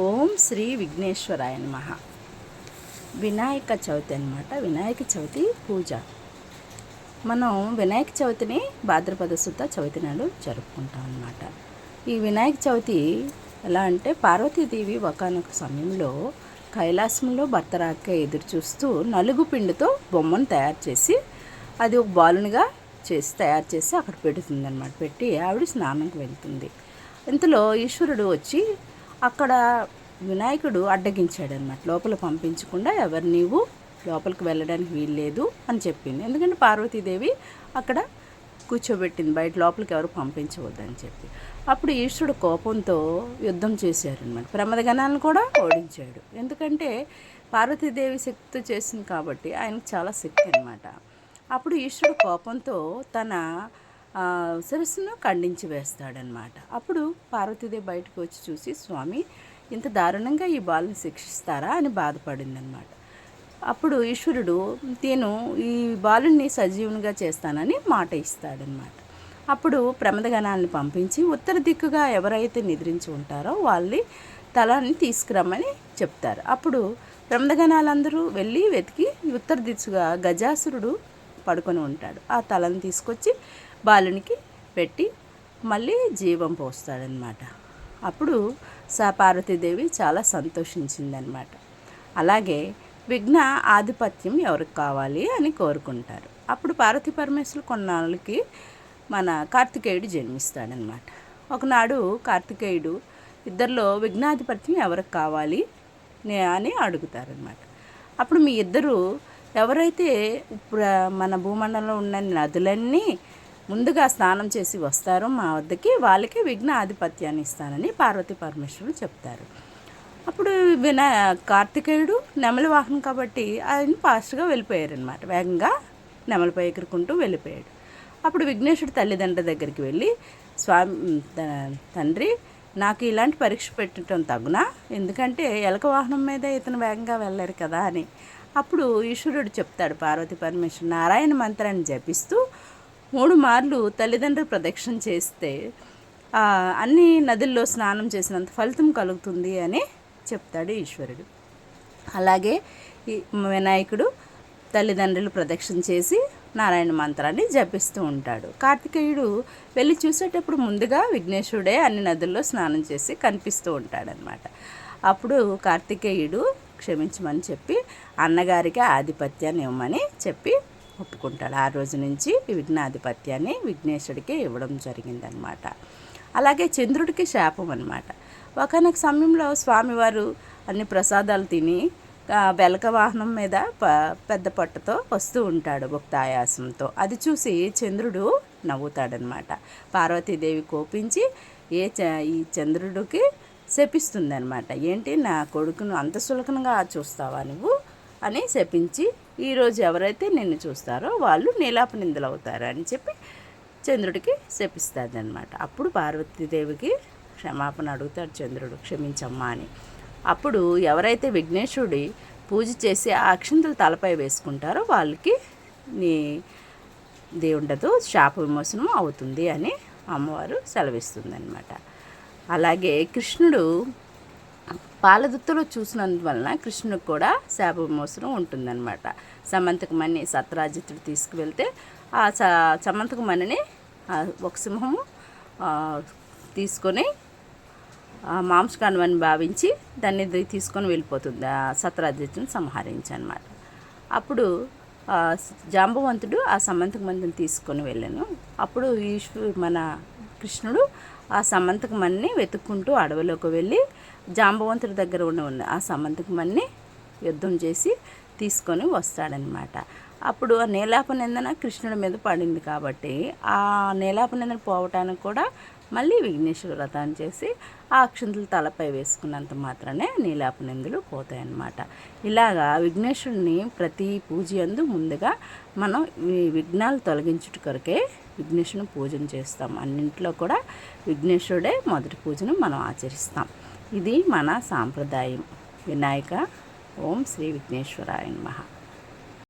ఓం శ్రీ విఘ్నేశ్వరాయ నమః. వినాయక చవితి అన్నమాట. వినాయక చవితి పూజ. మనం వినాయక చవితిని భాద్రపద శుద్ధ చవితి నాడు జరుపుకుంటాం అన్నమాట. ఈ వినాయక చవితి ఎలా అంటే, పార్వతీదేవి ఒకానొక సమయంలో కైలాసంలో భర్త రాక ఎదురు చూస్తూ నలుగు పిండితో బొమ్మను తయారు చేసి, అది ఒక బాలునిగా తయారు చేసి అక్కడ పెడుతుంది అన్నమాట. పెట్టి ఆవిడ స్నానంకి వెళ్తుంది. ఇంతలో ఈశ్వరుడు వచ్చి అక్కడ వినాయకుడు అడ్డగించాడనమాట. లోపల పంపించకుండా ఎవరు నీవు లోపలికి వెళ్ళడానికి వీల్లేదు అని చెప్పింది. ఎందుకంటే పార్వతీదేవి అక్కడ కూర్చోబెట్టింది, బయట లోపలికి ఎవరు పంపించవద్దని చెప్పి. అప్పుడు ఈశ్వరుడు కోపంతో యుద్ధం చేశారనమాట. ప్రమదగణాలను కూడా ఓడించాడు. ఎందుకంటే పార్వతీదేవి శక్తితో చేసింది కాబట్టి ఆయనకు చాలా శక్తి అనమాట. అప్పుడు ఈశ్వరుడు కోపంతో తన శిరస్సును ఖండించి వేస్తాడనమాట. అప్పుడు పార్వతీదేవి బయటకు వచ్చి చూసి, స్వామి ఇంత దారుణంగా ఈ బాలుని శిక్షిస్తారా అని బాధపడిందనమాట. అప్పుడు ఈశ్వరుడు నేను ఈ బాలుని సజీవునిగా చేస్తానని మాట ఇస్తాడనమాట. అప్పుడు ప్రమదగణాలను పంపించి ఉత్తర దిక్కుగా ఎవరైతే నిద్రించి ఉంటారో వాళ్ళని తలని తీసుకురమ్మని చెప్తారు. అప్పుడు ప్రమదగణాలందరూ వెళ్ళి వెతికి ఉత్తర దిశగా గజాసురుడు పడుకొని ఉంటాడు. ఆ తలను తీసుకొచ్చి బాలునికి పెట్టి మళ్ళీ జీవం పోస్తాడనమాట. అప్పుడు పార్వతీదేవి చాలా సంతోషించిందనమాట. అలాగే విఘ్న ఆధిపత్యం ఎవరికి కావాలి అని కోరుకుంటారు. అప్పుడు పార్వతీ పరమేశ్వరులు కొన్నాళ్ళకి మన కార్తికేయుడు జన్మిస్తాడనమాట. ఒకనాడు కార్తికేయుడు ఇద్దరిలో విఘ్నాధిపత్యం ఎవరికి కావాలి అని అడుగుతారనమాట. అప్పుడు మీ ఇద్దరు ఎవరైతే మన భూమండలంలో ఉన్న నదులన్నీ ముందుగా స్నానం చేసి వస్తారో మా వద్దకి, వాళ్ళకి విఘ్న ఆధిపత్యాన్ని ఇస్తానని పార్వతీ పరమేశ్వరులు చెప్తారు. అప్పుడు కార్తికేయుడు నెమలి వాహనం కాబట్టి ఆయన ఫాస్ట్గా వెళ్ళిపోయారనమాట. వేగంగా నెమలిపై ఎగురుకుంటూ వెళ్ళిపోయాడు. అప్పుడు విఘ్నేశ్వరుడు తల్లిదండ్రుల దగ్గరికి వెళ్ళి, స్వామి తండ్రి నాకు ఇలాంటి పరీక్ష పెట్టడం తగునా, ఎందుకంటే ఎలక వాహనం మీద ఇతను వేగంగా వెళ్ళారు కదా అని. అప్పుడు ఈశ్వరుడు చెప్తాడు, పార్వతీ పరమేశ్వరుడు నారాయణ మంత్రాన్ని జపిస్తూ 3 మార్లు తల్లిదండ్రులు ప్రదక్షిణ చేస్తే అన్ని నదుల్లో స్నానం చేసినంత ఫలితం కలుగుతుంది అని చెప్తాడు ఈశ్వరుడు. అలాగే ఈ వినాయకుడు తల్లిదండ్రులు ప్రదక్షిణ చేసి నారాయణ మంత్రాన్ని జపిస్తూ ఉంటాడు. కార్తికేయుడు వెళ్ళి చూసేటప్పుడు ముందుగా విఘ్నేశ్వరుడే అన్ని నదుల్లో స్నానం చేసి కనిపిస్తూ ఉంటాడనమాట. అప్పుడు కార్తికేయుడు క్షమించమని చెప్పి అన్నగారికి ఆధిపత్యాన్ని ఇవ్వమని చెప్పి ఒప్పుకుంటాడు. ఆ రోజు నుంచి విఘ్నాధిపత్యాన్ని విఘ్నేశ్వరుడికి ఇవ్వడం జరిగిందనమాట. అలాగే చంద్రుడికి శాపం అనమాట. ఒకనొక సమయంలో స్వామివారు అన్ని ప్రసాదాలు తిని వెలక వాహనం మీద పెద్ద పట్టుతో వస్తూ ఉంటాడు భక్తాయాసంతో. అది చూసి చంద్రుడు నవ్వుతాడనమాట. పార్వతీదేవి కోపించి ఈ చంద్రుడికి శపిస్తుందనమాట. ఏంటి నా కొడుకును అంత సులకనగా చూస్తావా నువ్వు అని శపించి, ఈరోజు ఎవరైతే నిన్ను చూస్తారో వాళ్ళు నీలాప నిందలు అవుతారు అని చెప్పి చంద్రుడికి శపిస్తాడనమాట. అప్పుడు పార్వతీదేవికి క్షమాపణ అడుగుతాడు చంద్రుడు, క్షమించమ్మా అని. అప్పుడు ఎవరైతే విఘ్నేశ్వరుడి పూజ చేసి ఆ అక్షంతలు తలపై వేసుకుంటారో వాళ్ళకి నీ దేవుండదు శాప విమోచనం అవుతుంది అని అమ్మవారు సెలవిస్తుందన్నమాట. అలాగే కృష్ణుడు పాలదుత్తులో చూసినందువలన కృష్ణుడికి కూడా శాప విమోచనం ఉంటుందన్నమాట. సమంతకమణి సత్రాజిత్తుడు తీసుకువెళ్తే ఆ సమంతకమణిని ఒక సింహము తీసుకొని మాంసకాండమని భావించి దాన్ని తీసుకొని వెళ్ళిపోతుంది, సత్రాజిత్తుని సంహరించనమాట. అప్పుడు జాంబవంతుడు ఆ సమంతకమణిని తీసుకొని వెళ్ళాను. అప్పుడు మన కృష్ణుడు ఆ సమంతకమణిని వెతుక్కుంటూ అడవిలోకి వెళ్ళి జాంబవంతుడి దగ్గర ఉన్న ఆ సమంతకమణిని యుద్ధం చేసి తీసుకొని వస్తాడనమాట. అప్పుడు ఆ నీలాప నిందన కృష్ణుడి మీద పడింది కాబట్టి ఆ నీలాప నిందన పోవటానికి కూడా మళ్ళీ విఘ్నేశ్వర వ్రతాన్ని చేసి ఆ అక్షంతలు తలపై వేసుకున్నంత మాత్రమే నీలాప నిందలు పోతాయన్నమాట. ఇలాగా విఘ్నేశ్వరుని ప్రతి పూజ యందు ముందుగా మనం ఈ విఘ్నాలు తొలగించుట కొరకే విఘ్నేశ్వరుని పూజన చేస్తాం. అన్నింటిలో కూడా విఘ్నేశ్వరుడే మొదటి పూజను మనం ఆచరిస్తాం. ఇది మన సాంప్రదాయం. వినాయక ఓం శ్రీ విఘ్నేశ్వరాయ నమః.